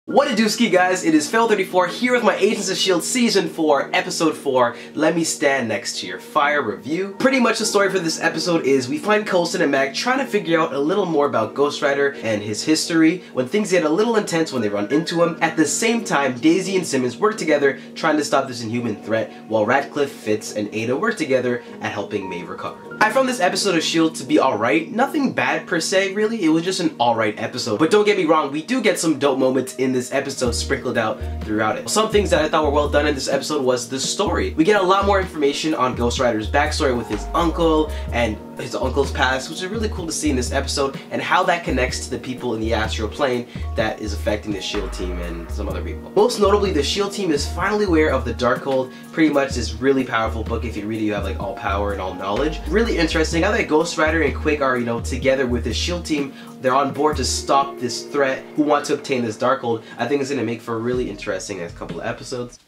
What a dooski, guys, it is Fail34 here with my Agents of S.H.I.E.L.D. Season 4, Episode 4, Let Me Stand Next to Your Fire review. Pretty much the story for this episode is we find Coulson and Meg trying to figure out a little more about Ghost Rider and his history when things get a little intense when they run into him. At the same time, Daisy and Simmons work together trying to stop this inhuman threat while Ratcliffe, Fitz, and Ada work together at helping Maeve recover. I found this episode of S.H.I.E.L.D. to be alright. Nothing bad per se, really. It was just an alright episode. But don't get me wrong, we do get some dope moments in this episode sprinkled out throughout it. Some things that I thought were well done in this episode was the story. We get a lot more information on Ghost Rider's backstory with his uncle and his uncle's past, which is really cool to see in this episode, and how that connects to the people in the astral plane that is affecting the S.H.I.E.L.D. team and some other people. Most notably, the S.H.I.E.L.D. team is finally aware of the Darkhold, pretty much this really powerful book. If you read it, you have like all power and all knowledge. Really interesting. Now that Ghost Rider and Quake are, together with the S.H.I.E.L.D. team, they're on board to stop this threat who want to obtain this Darkhold. I think it's going to make for a really interesting next couple of episodes.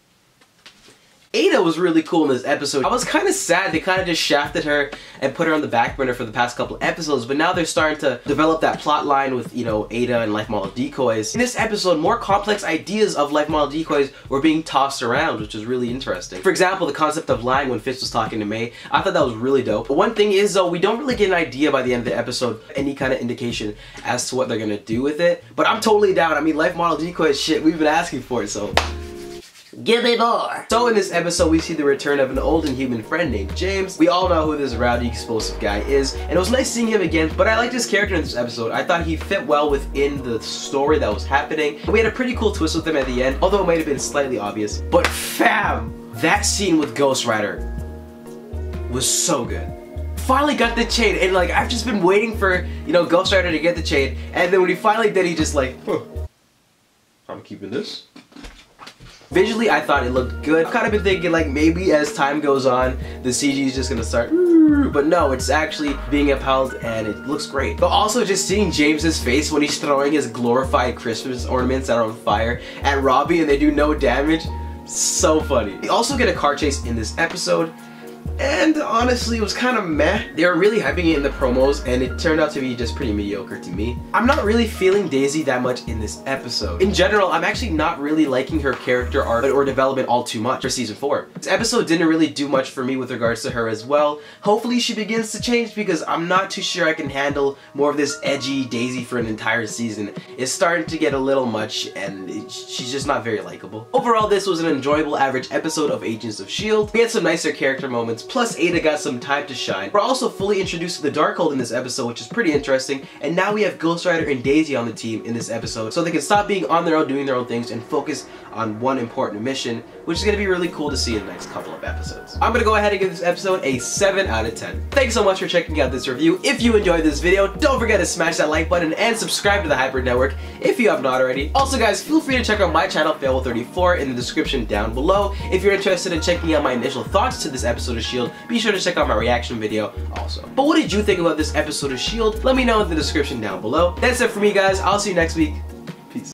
Ada was really cool in this episode. I was kind of sad they kind of just shafted her and put her on the back burner for the past couple of episodes, but now they're starting to develop that plot line with, Ada and life model decoys. In this episode, more complex ideas of life model decoys were being tossed around, which is really interesting. For example, the concept of lying when Fitz was talking to May, I thought that was really dope. But one thing is, though, we don't really get an idea by the end of the episode, any kind of indication as to what they're gonna do with it. But I'm totally down. I mean, life model decoys, shit, we've been asking for it, so give me more! So in this episode, we see the return of an old Inhuman friend named James. We all know who this rowdy, explosive guy is, and it was nice seeing him again, but I liked his character in this episode. I thought he fit well within the story that was happening. We had a pretty cool twist with him at the end, although it might have been slightly obvious. But fam! That scene with Ghost Rider was so good. Finally got the chain, and I've just been waiting for, Ghost Rider to get the chain, and then when he finally did, he just I'm keeping this. Visually, I thought it looked good. I've kind of been thinking maybe as time goes on, the CG is just gonna start, but no, it's actually being upheld and it looks great. But also just seeing James's face when he's throwing his glorified Christmas ornaments that are on fire at Robbie and they do no damage, so funny. We also get a car chase in this episode, and honestly, it was kind of meh. They were really hyping it in the promos, and it turned out to be just pretty mediocre to me. I'm not really feeling Daisy that much in this episode. In general, I'm actually not really liking her character arc or development all too much for Season 4. This episode didn't really do much for me with regards to her as well. Hopefully she begins to change, because I'm not too sure I can handle more of this edgy Daisy for an entire season. It's starting to get a little much, and she's just not very likable. Overall, this was an enjoyable average episode of Agents of S.H.I.E.L.D. We had some nicer character moments, plus Ada got some time to shine. We're also fully introduced to the Darkhold in this episode, which is pretty interesting, and now we have Ghost Rider and Daisy on the team in this episode, so they can stop being on their own, doing their own things, and focus on one important mission, which is going to be really cool to see in the next couple of episodes. I'm going to go ahead and give this episode a 7 out of 10. Thanks so much for checking out this review. If you enjoyed this video, don't forget to smash that like button and subscribe to the Hyper Network if you have not already. Also guys, feel free to check out my channel, Fail34, in the description down below. If you're interested in checking out my initial thoughts to this episode of S.H.I.E.L.D., be sure to check out my reaction video also. But what did you think about this episode of S.H.I.E.L.D.? Let me know in the description down below. That's it for me guys, I'll see you next week.